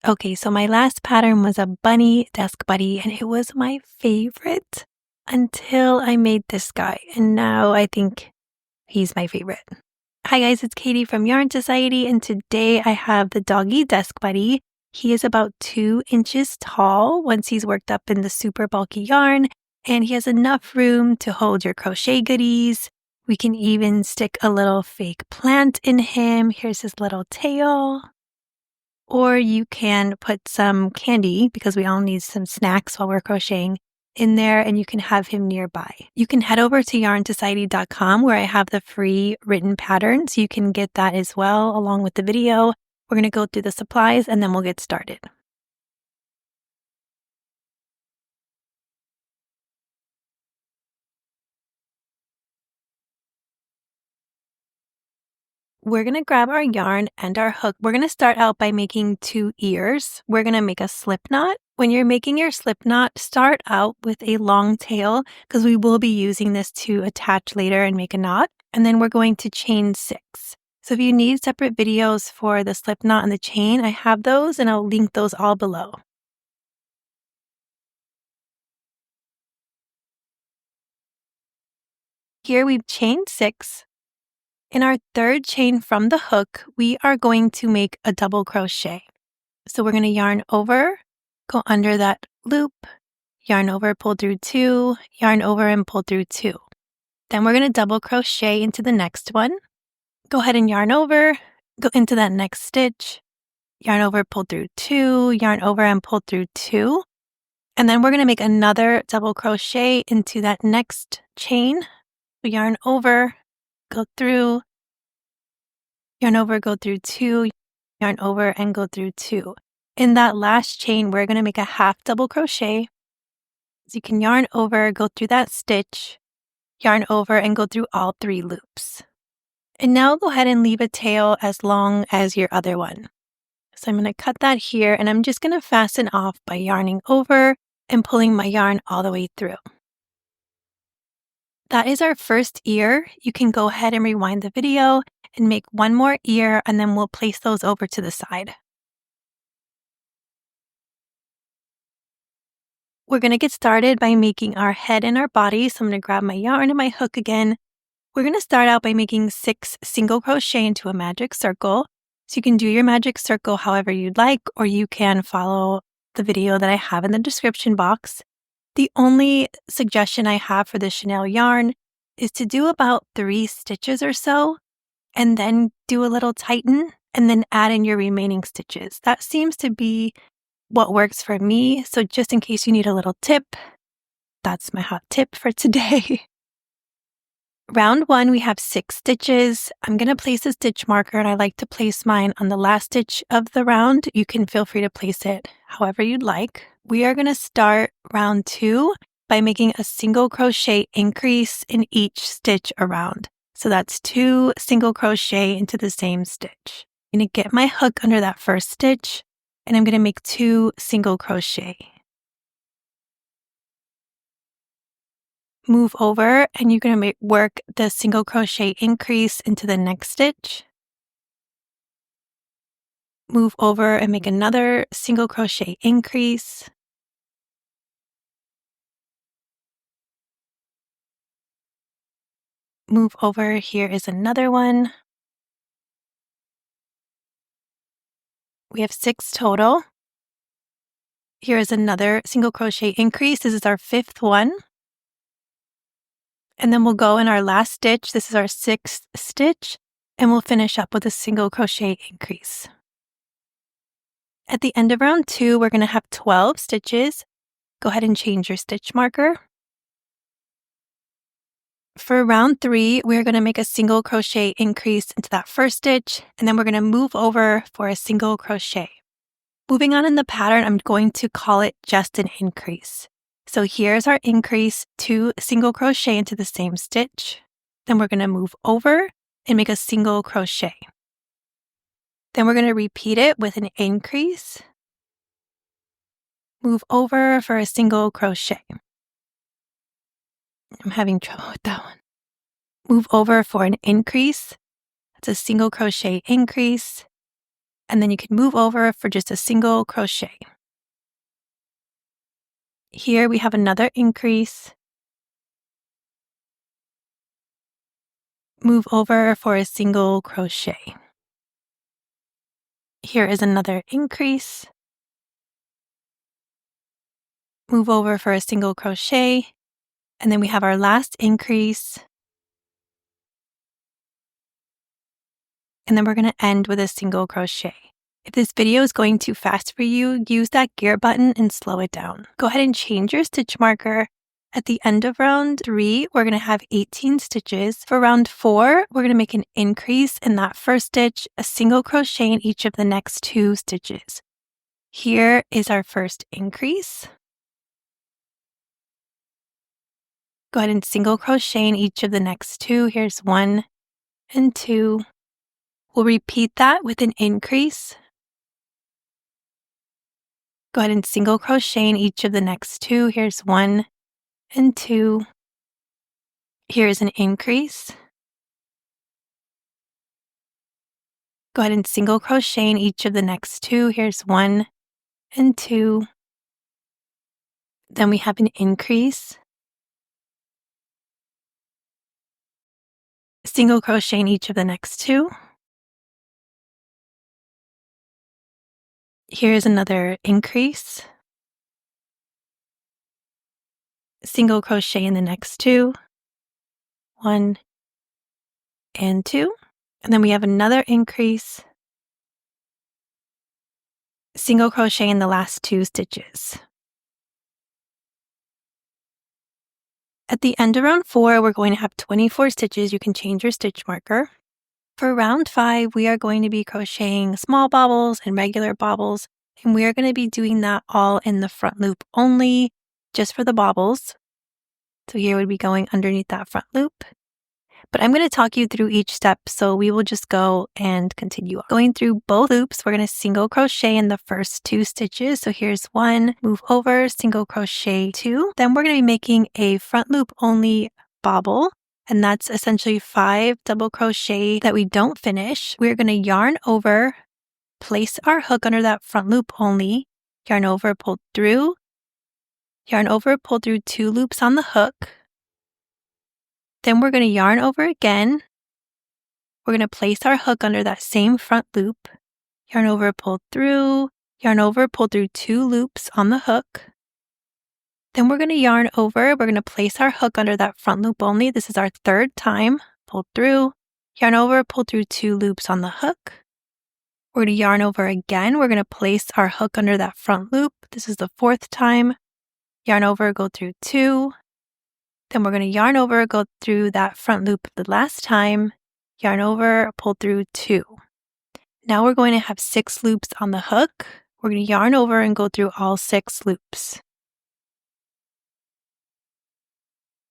Okay, so my last pattern was a bunny desk buddy, and it was my favorite until I made this guy, and now I think he's my favorite. Hi guys, it's Katie from Yarn Society, and today I have the Doggie Desk Buddy. He is about 2 inches tall once he's worked up in the super bulky yarn, and he has enough room to hold your crochet goodies. We can even stick a little fake plant in him. Here's his little tail. Or you can put some candy, because we all need some snacks while we're crocheting, in there, and you can have him nearby. You can head over to yarnsociety.com where I have the free written pattern, so you can get that as well along with the video. We're going to go through the supplies and then we'll get started. We're going to grab our yarn and our hook. We're going to start out by making 2 ears. We're going to make a slip knot. When you're making your slip knot, start out with a long tail because we will be using this to attach later and make a knot. And then we're going to chain 6. So if you need separate videos for the slip knot and the chain, I have those and I'll link those all below. Here we've chained 6. In our 3rd chain from the hook, we are going to make a double crochet. So we're going to yarn over, go under that loop, yarn over, pull through 2, yarn over and pull through 2. Then we're going to double crochet into the next one. Go ahead and yarn over, go into that next stitch, yarn over, pull through 2, yarn over and pull through 2. And then we're going to make another double crochet into that next chain. Yarn over, go through, yarn over, go through 2, yarn over and go through 2. In that last chain, we're going to make a half double crochet. So you can yarn over, go through that stitch, yarn over and go through all 3 loops. And now go ahead and leave a tail as long as your other one. So I'm going to cut that here, and I'm just going to fasten off by yarning over and pulling my yarn all the way through. That is our first ear. You can go ahead and rewind the video and make one more ear, and then we'll place those over to the side. We're going to get started by making our head and our body. So I'm going to grab my yarn and my hook again. We're going to start out by making 6 single crochet into a magic circle. So you can do your magic circle however you'd like, or you can follow the video that I have in the description box. The only suggestion I have for the chenille yarn is to do about 3 stitches or so, and then do a little tighten, and then add in your remaining stitches. That seems to be what works for me. So just in case you need a little tip, that's my hot tip for today. Round 1, we have 6 stitches. I'm going to place a stitch marker, and I like to place mine on the last stitch of the round. You can feel free to place it however you'd like. We are going to start round 2 by making a single crochet increase in each stitch around. So that's 2 single crochet into the same stitch. I'm going to get my hook under that first stitch, and I'm going to make 2 single crochet. Move over, and you're going to work the single crochet increase into the next stitch. Move over and make another single crochet increase. Move over, here is another one. We have 6 total. Here is another single crochet increase. This is our 5th one. And then we'll go in our last stitch. This is our 6th stitch, and we'll finish up with a single crochet increase. At the end of round 2, we're going to have 12 stitches. Go ahead and change your stitch marker. For round 3, we're going to make a single crochet increase into that first stitch, and then we're going to move over for a single crochet. Moving on in the pattern, I'm going to call it just an increase. So here's our increase, 2 single crochet into the same stitch. Then we're going to move over and make a single crochet. Then we're going to repeat it with an increase. Move over for a single crochet. I'm having trouble with that one. Move over for an increase. That's a single crochet increase. and then you can move over for just a single crochet. Here we have another increase. Move over for a single crochet. Here is another increase. Move over for a single crochet, and then we have our last increase. And then we're going to end with a single crochet. If this video is going too fast for you, use that gear button and slow it down. Go ahead and change your stitch marker. At the end of round 3, we're going to have 18 stitches. For round 4, we're going to make an increase in that first stitch, a single crochet in each of the next 2 stitches. Here is our first increase. Go ahead and single crochet in each of the next 2. Here's 1 and 2. We'll repeat that with an increase. Go ahead and single crochet in each of the next 2. Here's 1 and 2. Here's an increase. Go ahead and single crochet in each of the next 2. Here's 1 and 2. Then we have an increase. Single crochet in each of the next 2. Here's another increase. Single crochet in the next 2. 1 and 2. And then we have another increase. Single crochet in the last 2 stitches. At the end of round 4, we're going to have 24 stitches. You can change your stitch marker. For round 5, we are going to be crocheting small bobbles and regular bobbles, and we are going to be doing that all in the front loop only, just for the bobbles. So here would be going underneath that front loop. But I'm going to talk you through each step, so we will just go and continue. Going through both loops, we're going to single crochet in the first 2 stitches. So here's 1, move over, single crochet 2. Then we're going to be making a front loop only bobble, and that's essentially 5 double crochet that we don't finish. We're going to yarn over, place our hook under that front loop only, yarn over, pull through, yarn over, pull through 2 loops on the hook. Then we're going to yarn over again. We're going to place our hook under that same front loop, yarn over, pull through, yarn over, pull through 2 loops on the hook. Then we're going to yarn over, we're going to place our hook under that front loop only. This is our 3rd time. Pull through, yarn over, pull through 2 loops on the hook. We're going to yarn over again. We're going to place our hook under that front loop. This is the 4th time. Yarn over, go through 2. Then we're going to yarn over, go through that front loop the last time, yarn over, pull through 2. Now we're going to have 6 loops on the hook. We're going to yarn over and go through all 6 loops.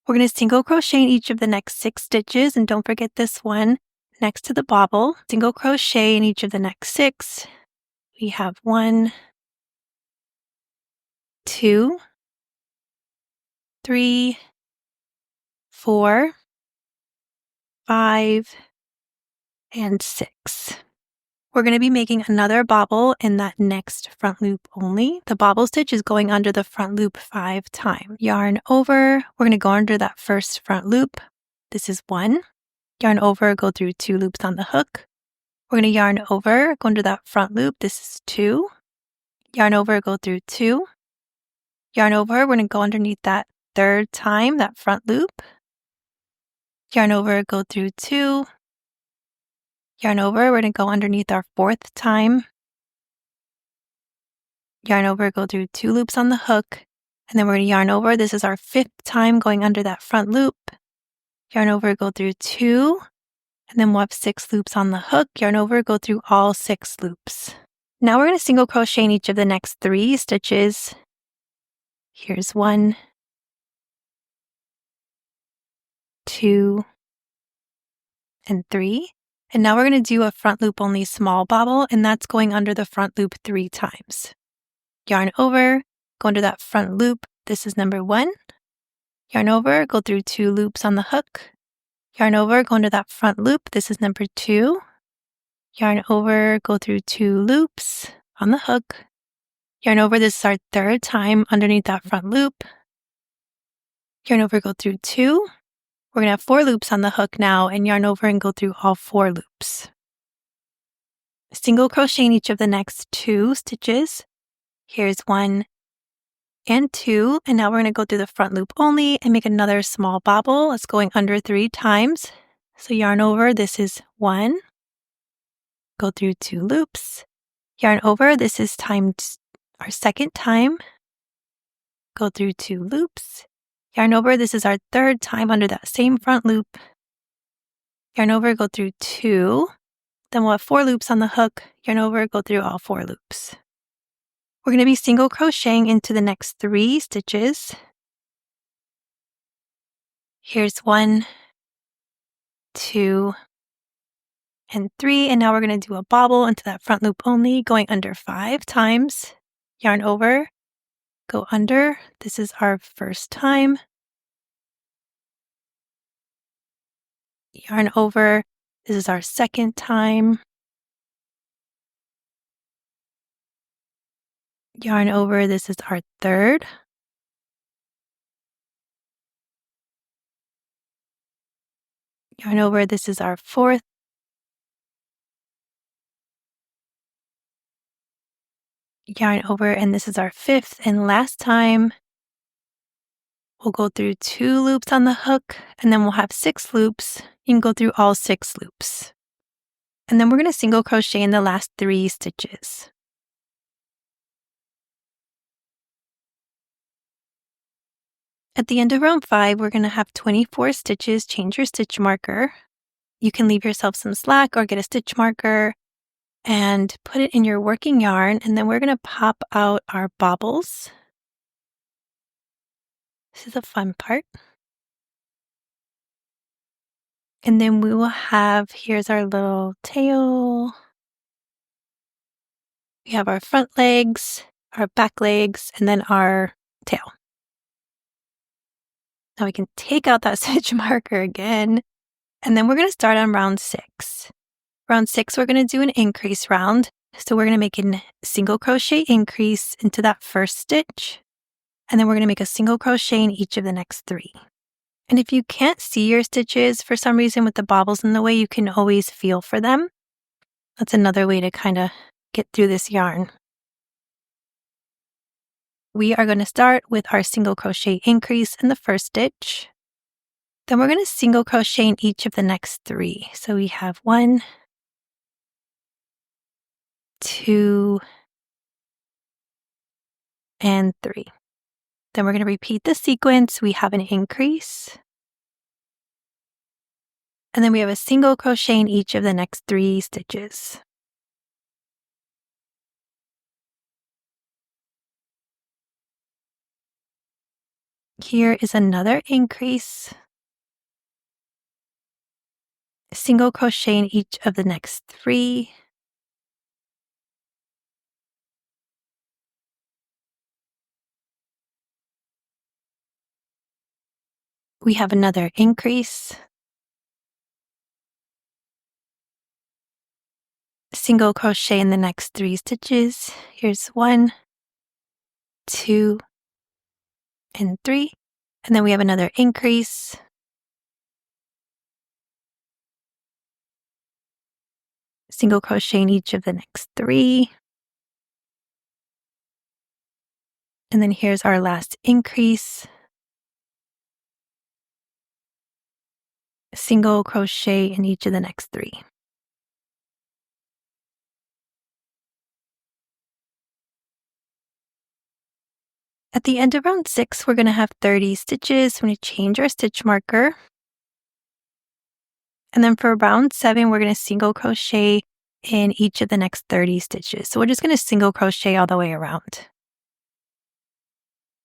We're going to single crochet in each of the next 6 stitches, and don't forget this one next to the bobble. Single crochet in each of the next 6. We have 1, 2, 3, 4, 5, and 6. We're going to be making another bobble in that next front loop only. The bobble stitch is going under the front loop 5 times. Yarn over, we're going to go under that first front loop. This is 1. Yarn over, go through 2 loops on the hook. We're going to yarn over, go under that front loop. This is 2. Yarn over, go through 2. Yarn over, we're going to go underneath that 3rd time, that front loop. Yarn over, go through 2. Yarn over, we're going to go underneath our 4th time. Yarn over, go through 2 loops on the hook. And then we're going to yarn over. This is our 5th time going under that front loop. Yarn over, go through 2. And then we'll have 6 loops on the hook. Yarn over, go through all 6 loops. Now we're going to single crochet in each of the next 3 stitches. Here's 1, 2, and 3. And now we're going to do a front loop only small bobble, and that's going under the front loop 3 times. Yarn over, go under that front loop. This is number 1. Yarn over, go through 2 loops on the hook. Yarn over, go under that front loop. This is number 2. yarn over, go through 2 loops on the hook, yarn over, this is our 3rd time underneath that front loop, yarn over, go through 2, we're going to have 4 loops on the hook now, and yarn over and go through all 4 loops. Single crochet in each of the next 2 stitches. Here's 1 and 2, and now we're going to go through the front loop only and make another small bobble. It's going under 3 times. So yarn over, this is 1, go through 2 loops, yarn over, this is our 2nd time, go through 2 loops, yarn over, this is our 3rd time under that same front loop, yarn over, go through 2, then we'll have 4 loops on the hook, yarn over, go through all 4 loops. We're going to be single crocheting into the next 3 stitches. Here's 1, 2, and 3, and now we're going to do a bobble into that front loop only, going under 5 times, yarn over, go under, this is our 1st time, yarn over, this is our 2nd time, yarn over, this is our 3rd, yarn over, this is our 4th, yarn over, and this is our 5th and last time. We'll go through 2 loops on the hook, and then we'll have 6 loops. You can go through all 6 loops. And then we're going to single crochet in the last 3 stitches. At the end of round 5, we're going to have 24 stitches. Change your stitch marker. You can leave yourself some slack or get a stitch marker and put it in your working yarn, and then we're going to pop out our bobbles. This is a fun part. And then we will have, here's our little tail. We have our front legs, our back legs, and then our tail. Now we can take out that stitch marker again, and then we're going to start on round 6. Round 6, we're going to do an increase round. So we're going to make a single crochet increase into that first stitch, and then we're going to make a single crochet in each of the next 3. And if you can't see your stitches for some reason with the bobbles in the way, you can always feel for them. That's another way to kind of get through this yarn. We are going to start with our single crochet increase in the first stitch. Then we're going to single crochet in each of the next 3. So we have 1, 2, and 3. Then we're going to repeat the sequence. We have an increase, and then we have a single crochet in each of the next 3 stitches. Here is another increase, single crochet in each of the next 3. We have another increase, single crochet in the next 3 stitches. Here's 1, 2, and 3. And then we have another increase, single crochet in each of the next 3. And then here's our last increase, single crochet in each of the next 3. At the end of round 6, we're going to have 30 stitches. We're going to change our stitch marker. And then for round 7, we're going to single crochet in each of the next 30 stitches. So we're just going to single crochet all the way around.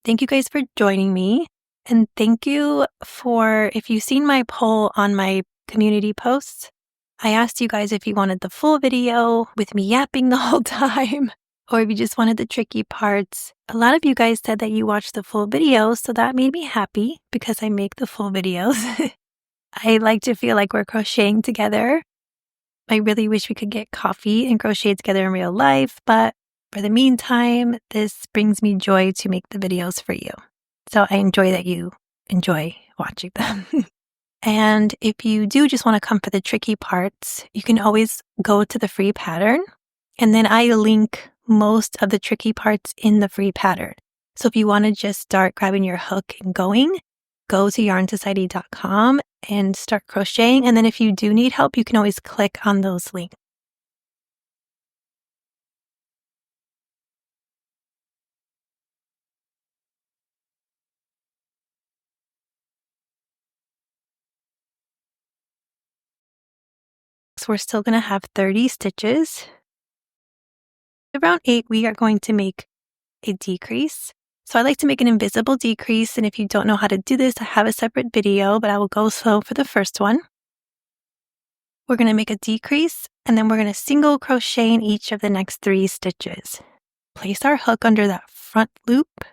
Thank you guys for joining me. And thank you for, if you've seen my poll on my community posts, I asked you guys if you wanted the full video with me yapping the whole time, or if you just wanted the tricky parts. A lot of you guys said that you watched the full video, so that made me happy because I make the full videos. I like to feel like we're crocheting together. I really wish we could get coffee and crochet together in real life, but for the meantime, this brings me joy to make the videos for you. So I enjoy that you enjoy watching them. And if you do just want to come for the tricky parts, you can always go to the free pattern. And then I link most of the tricky parts in the free pattern. So if you want to just start grabbing your hook and going, go to yarnsociety.com and start crocheting. And then if you do need help, you can always click on those links. So we're still going to have 30 stitches. Around 8, we are going to make a decrease. So I like to make an invisible decrease. And if you don't know how to do this, I have a separate video, but I will go slow for the first one. We're going to make a decrease, and then we're going to single crochet in each of the next 3 stitches. Place our hook under that front loop.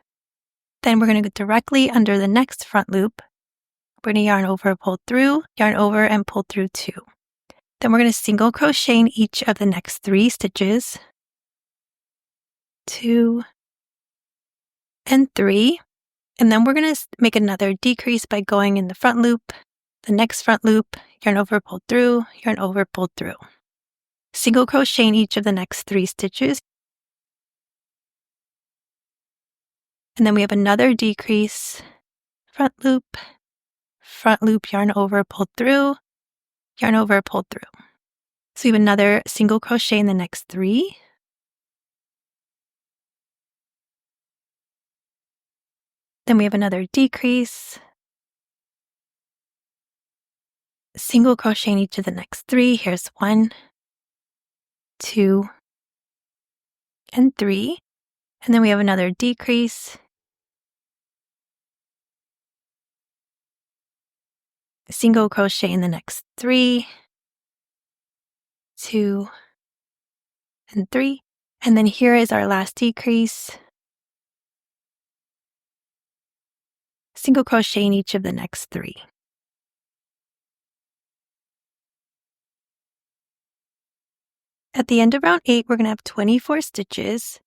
Then we're going to go directly under the next front loop. We're going to yarn over, pull through, yarn over, and pull through 2. Then we're going to single crochet in each of the next 3 stitches. 2 and 3. And then we're going to make another decrease by going in the front loop, the next front loop, yarn over, pull through, yarn over, pull through. Single crochet in each of the next 3 stitches. And then we have another decrease, front loop, yarn over, pull through, yarn over, pull through. So we have another single crochet in the next 3. Then we have another decrease, single crochet in each of the next 3. Here's 1, 2, and 3. And then we have another decrease, single crochet in the next 3, 2, and 3. And then here is our last decrease, single crochet in each of the next 3. At the end of round 8, we're going to have 24 stitches.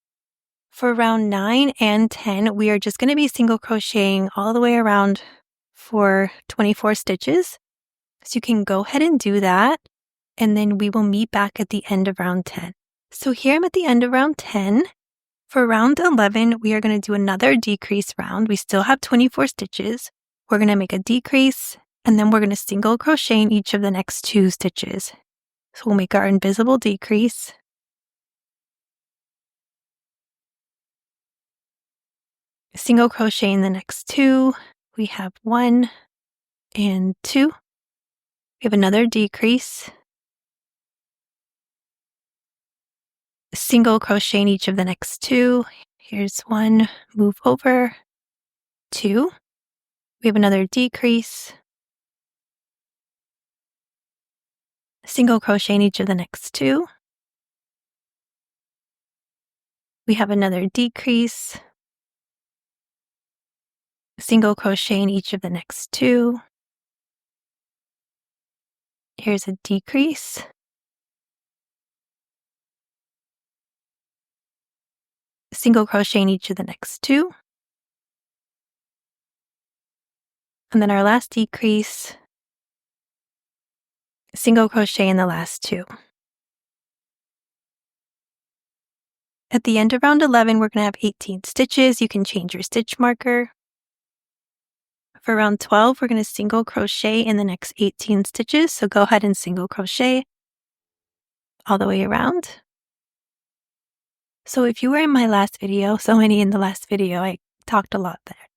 For round 9 and 10, we are just going to be single crocheting all the way around for 24 stitches. So you can go ahead and do that, and then we will meet back at the end of round 10. So here I'm at the end of round 10. For round 11, we are going to do another decrease round. We still have 24 stitches. We're going to make a decrease, and then we're going to single crochet in each of the next 2 stitches. So we'll make our invisible decrease, single crochet in the next 2. We have 1 and 2. We have another decrease, single crochet in each of the next 2. Here's 1, move over, 2. We have another decrease, single crochet in each of the next 2. We have another decrease, single crochet in each of the next 2. Here's a decrease, single crochet in each of the next 2. And then our last decrease, single crochet in the last 2. At the end of round 11, we're going to have 18 stitches. You can change your stitch marker. For round 12, we're going to single crochet in the next 18 stitches. So go ahead and single crochet all the way around. So if you were in my last video, so many in the last video, I talked a lot there.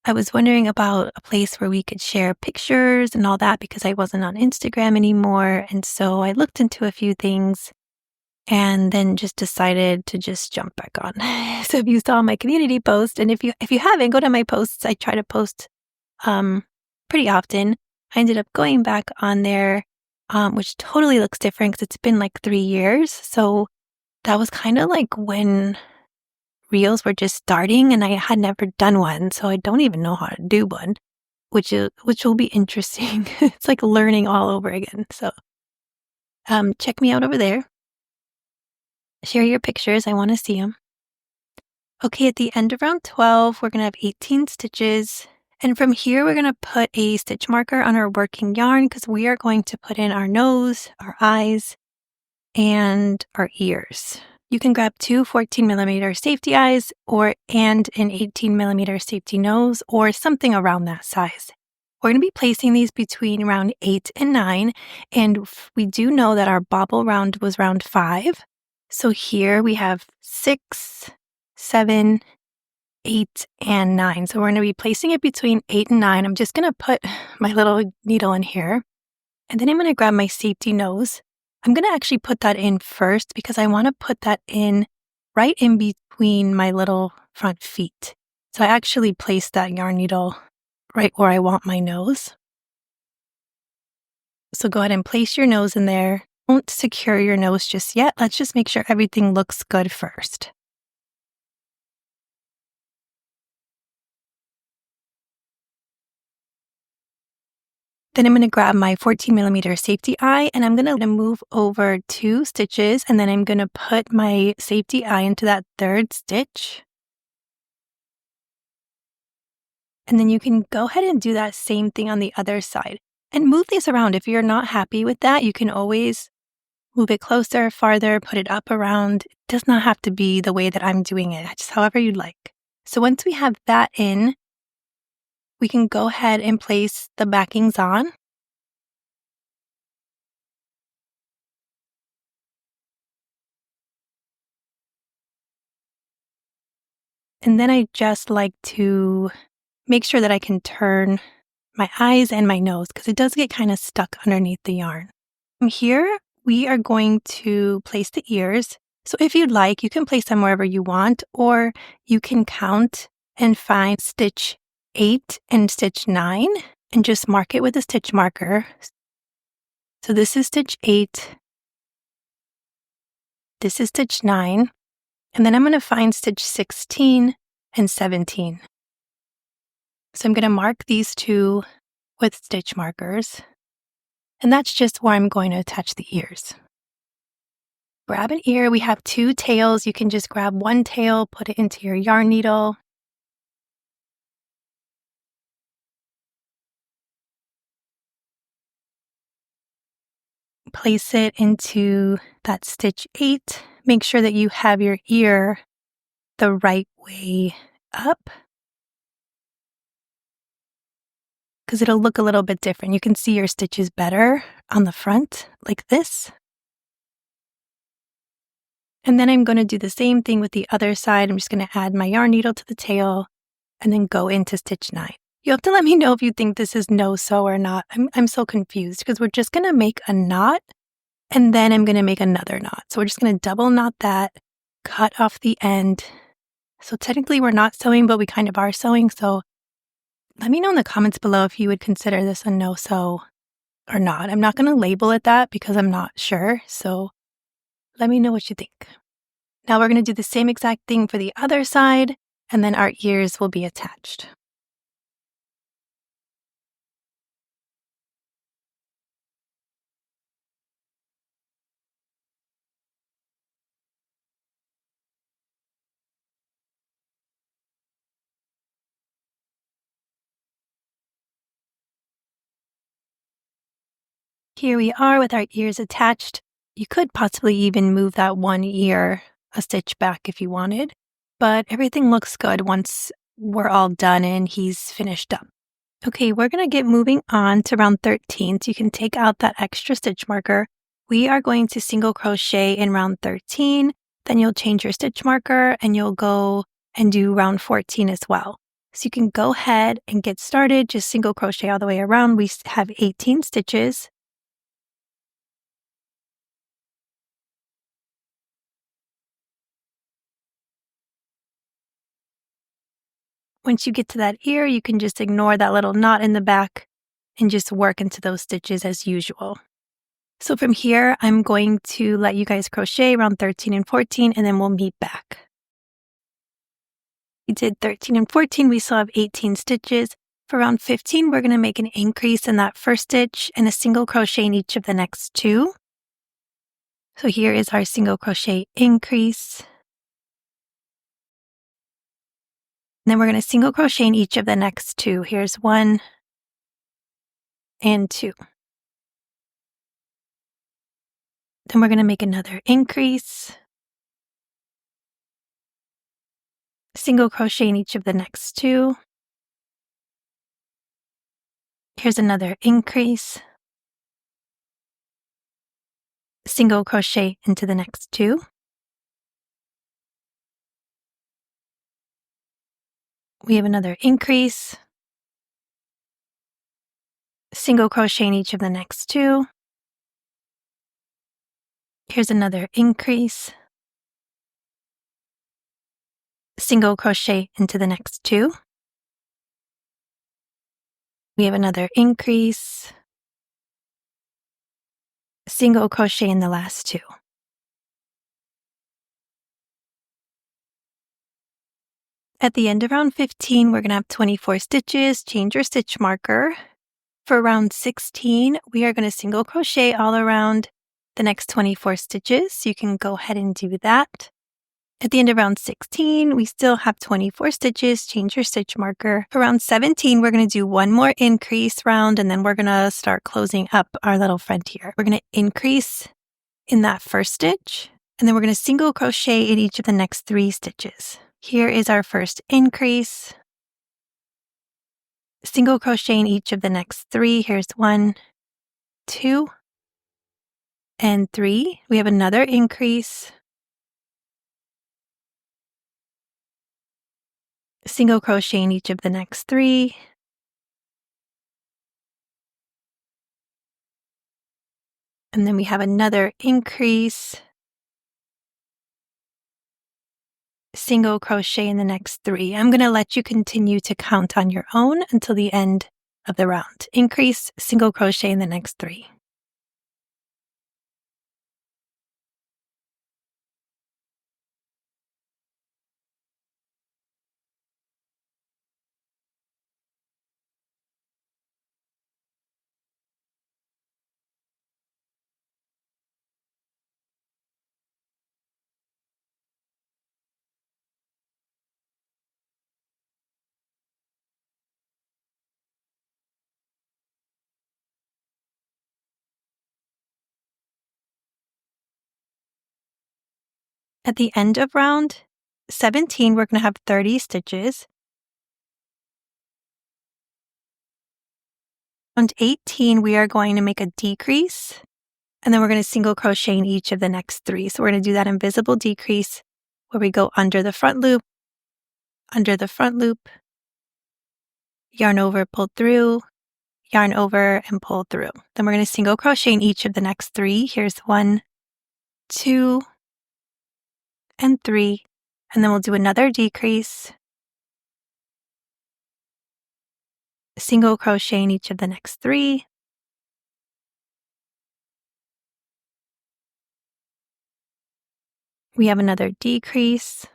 I was wondering about a place where we could share pictures and all that because I wasn't on Instagram anymore. And so I looked into a few things and then just decided to just jump back on. So if you saw my community post, and if you haven't, go to my posts. I try to post pretty often. I ended up going back on there, which totally looks different because it's been like 3 years. So that was kind of like when reels were just starting and I had never done one. So I don't even know how to do one, which will be interesting. It's like learning all over again. So Check me out over there. Share your pictures. I want to see them. Okay, at the end of round 12, we're going to have 18 stitches. And from here, we're going to put a stitch marker on our working yarn because we are going to put in our nose, our eyes, and our ears. You can grab two 14mm safety eyes and an 18mm safety nose or something around that size. We're going to be placing these between round 8 and 9, and we do know that our bobble round was round 5. So here we have 6, 7, 8, and 9. So we're going to be placing it between 8 and 9. I'm just going to put my little needle in here, and then I'm going to grab my safety nose. I'm going to actually put that in first because I want to put that in right in between my little front feet. So I actually placed that yarn needle right where I want my nose. So go ahead and place your nose in there. Don't secure your nose just yet. Let's just make sure everything looks good first. Then I'm going to grab my 14mm safety eye and I'm going to move over 2 stitches, and then I'm going to put my safety eye into that 3rd stitch. And then you can go ahead and do that same thing on the other side and move these around. If you're not happy with that, you can always move it closer, farther, put it up around. It does not have to be the way that I'm doing it, just however you'd like. So once we have that in, we can go ahead and place the backings on. And then I just like to make sure that I can turn my eyes and my nose because it does get kind of stuck underneath the yarn. From here, we are going to place the ears. So if you'd like, you can place them wherever you want, or you can count and find stitch 8 and stitch 9 and just mark it with a stitch marker. So this is stitch 8. This is stitch 9. And then I'm going to find stitch 16 and 17. So I'm going to mark these two with stitch markers. And that's just where I'm going to attach the ears. Grab an ear. We have 2 tails. You can just grab one tail, put it into your yarn needle. Place it into that stitch 8. Make sure that you have your ear the right way up, because it'll look a little bit different. You can see your stitches better on the front like this. And then I'm going to do the same thing with the other side. I'm just going to add my yarn needle to the tail and then go into stitch 9. You have to let me know if you think this is no-sew or not. I'm so confused because we're just going to make a knot and then I'm going to make another knot. So we're just going to double knot that, cut off the end. So technically we're not sewing, but we kind of are sewing. So let me know in the comments below if you would consider this a no-sew or not. I'm not going to label it that because I'm not sure. So let me know what you think. Now we're going to do the same exact thing for the other side, and then our ears will be attached. Here we are with our ears attached. You could possibly even move that one ear a stitch back if you wanted, but everything looks good once we're all done and he's finished up. Okay, we're going to get moving on to round 13. So you can take out that extra stitch marker. We are going to single crochet in round 13. Then you'll change your stitch marker and you'll go and do round 14 as well. So you can go ahead and get started. Just single crochet all the way around. We have 18 stitches. Once you get to that ear, you can just ignore that little knot in the back and just work into those stitches as usual. So from here, I'm going to let you guys crochet around 13 and 14, and then we'll meet back. We did 13 and 14, we still have 18 stitches. For round 15, we're going to make an increase in that first stitch and a single crochet in each of the next 2. So here is our single crochet increase. And then we're going to single crochet in each of the next two. Here's 1 and 2. Then we're going to make another increase, single crochet in each of the next two. Here's another increase, single crochet into the next two. We have another increase, single crochet in each of the next two. Here's another increase, single crochet into the next two. We have another increase, single crochet in the last two. At the end of round 15, we're going to have 24 stitches. Change your stitch marker. For round 16, we are going to single crochet all around the next 24 stitches. So you can go ahead and do that. At the end of round 16, we still have 24 stitches. Change your stitch marker. For round 17, we're going to do one more increase round, and then we're going to start closing up our little front here. We're going to increase in that first stitch, and then we're going to single crochet in each of the next 3 stitches. Here is our first increase, single crochet in each of the next 3. Here's 1, 2, and 3. We have another increase, single crochet in each of the next 3. And then we have another increase, single crochet in the next 3. I'm going to let you continue to count on your own until the end of the round. Increase, single crochet in the next 3. At the end of round 17, we're going to have 30 stitches. Round 18, we are going to make a decrease, and then we're going to single crochet in each of the next 3. So we're going to do that invisible decrease where we go under the front loop, yarn over, pull through, yarn over, and pull through. Then we're going to single crochet in each of the next 3. Here's 1, 2, and 3. And then we'll do another decrease, single crochet in each of the next 3. We have another decrease,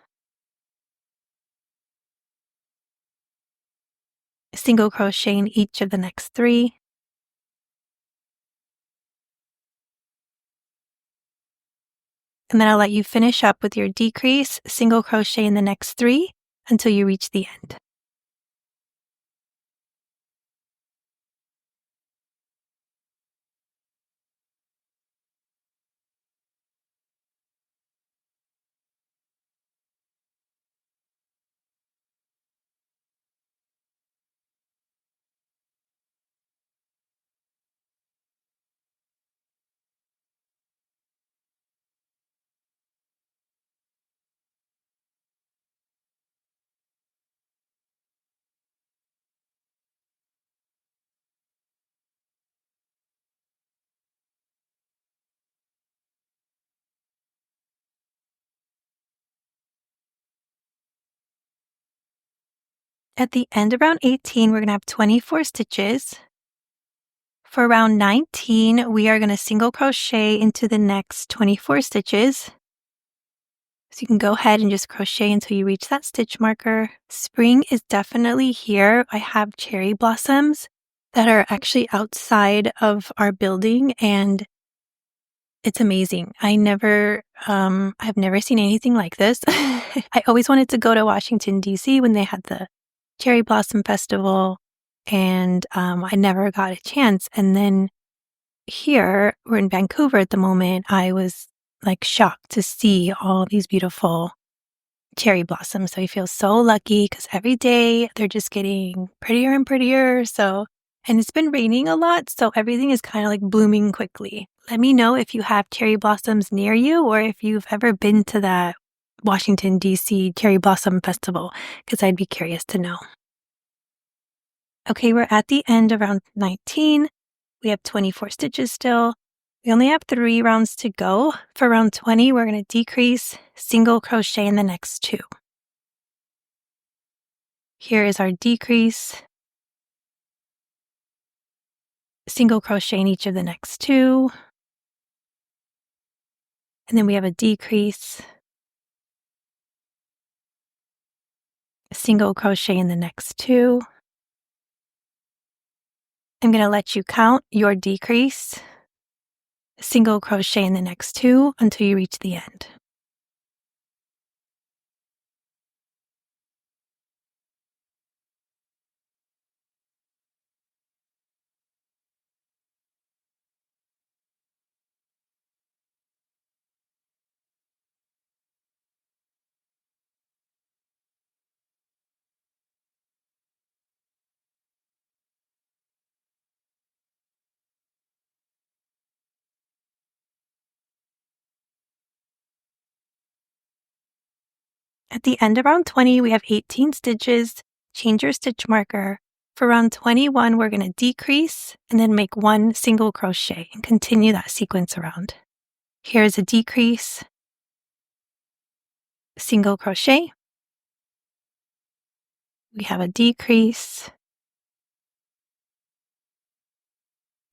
single crochet in each of the next 3. And then I'll let you finish up with your decrease, single crochet in the next 3 until you reach the end. At the end of round 18, we're going to have 24 stitches. For round 19, we are going to single crochet into the next 24 stitches. So you can go ahead and just crochet until you reach that stitch marker. Spring is definitely here. I have cherry blossoms that are actually outside of our building, and It's amazing. I've never seen anything like this. I always wanted to go to Washington, D.C. when they had the Cherry Blossom Festival, and I never got a chance. And then here, we're in Vancouver at the moment, I was like shocked to see all these beautiful cherry blossoms. So I feel so lucky because every day they're just getting prettier and prettier. And it's been raining a lot, so everything is kind of like blooming quickly. Let me know if you have cherry blossoms near you or if you've ever been to that Washington, D.C. Cherry Blossom Festival, because I'd be curious to know. Okay, we're at the end of round 19. We have 24 stitches still. We only have 3 rounds to go. For round 20, we're going to decrease, single crochet in the next 2. Here is our decrease, single crochet in each of the next 2. And then we have a decrease, single crochet in the next 2. I'm going to let you count your decrease, single crochet in the next 2 until you reach the end. At the end of round 20, we have 18 stitches. Change your stitch marker. For round 21, we're going to decrease and then make 1 single crochet and continue that sequence around. Here's a decrease, single crochet. We have a decrease,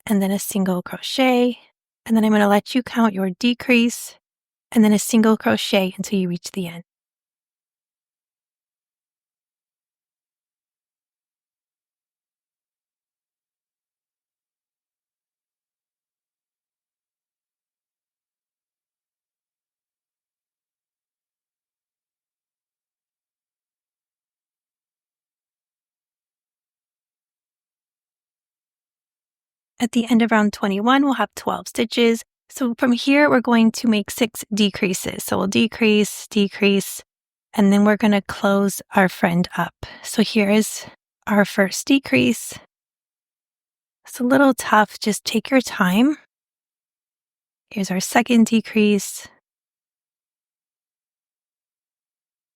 and then a single crochet. And then I'm going to let you count your decrease and then a single crochet until you reach the end. At the end of round 21, we'll have 12 stitches. So from here, we're going to make 6 decreases. So we'll decrease, decrease, and then we're going to close our friend up. So here is our first decrease. It's a little tough, just take your time. Here's our second decrease.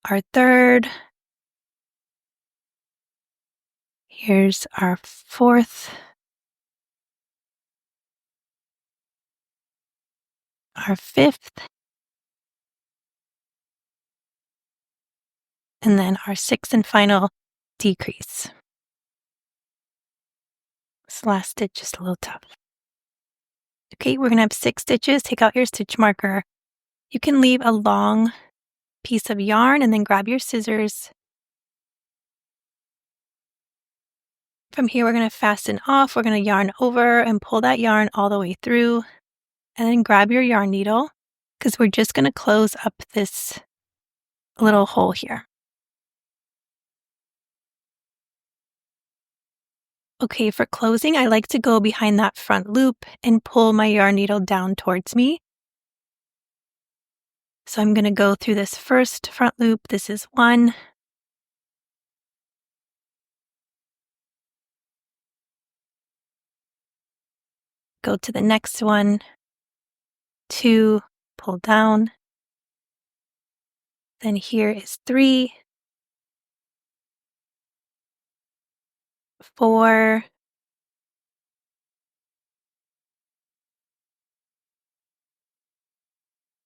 Our third. Here's our fourth. Our fifth. And then our sixth and final decrease. This last stitch is a little tough. Okay, we're going to have 6 stitches. Take out your stitch marker. You can leave a long piece of yarn and then grab your scissors. From here, we're going to fasten off. We're going to yarn over and pull that yarn all the way through. And then grab your yarn needle because we're just going to close up this little hole here. Okay, for closing, I like to go behind that front loop and pull my yarn needle down towards me. So I'm going to go through this first front loop. This is 1. Go to the next one. 2, pull down. Then here is 3, 4,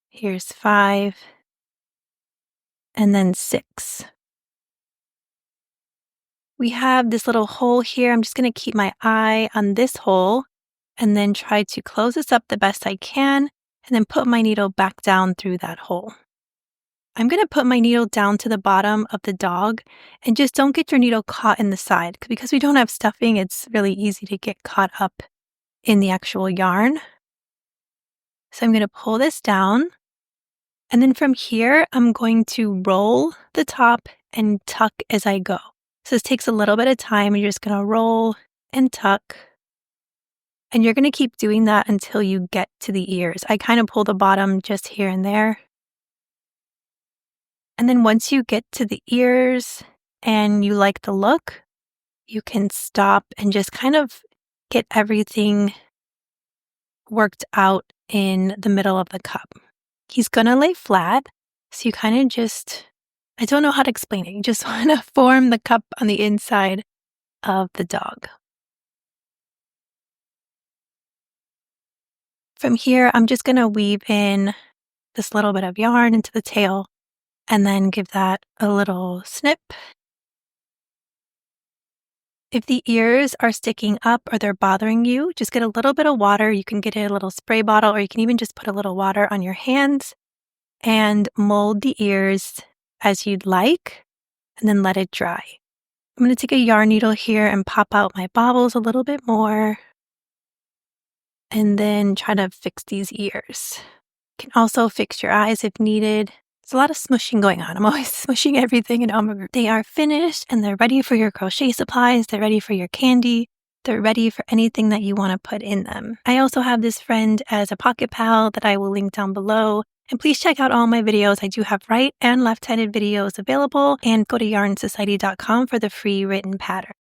here's 5, and then 6. We have this little hole here. I'm just going to keep my eye on this hole and then try to close this up the best I can and then put my needle back down through that hole. I'm going to put my needle down to the bottom of the dog and just don't get your needle caught in the side because we don't have stuffing. It's really easy to get caught up in the actual yarn. So I'm going to pull this down. And then from here, I'm going to roll the top and tuck as I go. So this takes a little bit of time. You're just going to roll and tuck. And you're going to keep doing that until you get to the ears. I kind of pull the bottom just here and there. And then once you get to the ears and you like the look, you can stop and just kind of get everything worked out in the middle of the cup. He's going to lay flat. So you kind of just, I don't know how to explain it. You just want to form the cup on the inside of the dog. From here, I'm just going to weave in this little bit of yarn into the tail and then give that a little snip. If the ears are sticking up or they're bothering you, just get a little bit of water. You can get a little spray bottle, or you can even just put a little water on your hands and mold the ears as you'd like, and then let it dry. I'm going to take a yarn needle here and pop out my bobbles a little bit more, and then try to fix these ears. You can also fix your eyes if needed. There's a lot of smushing going on. I'm always smushing everything in Alma. They are finished and they're ready for your crochet supplies. They're ready for your candy. They're ready for anything that you want to put in them. I also have this friend as a pocket pal that I will link down below. And please check out all my videos. I do have right and left-handed videos available, and go to yarnsociety.com for the free written pattern.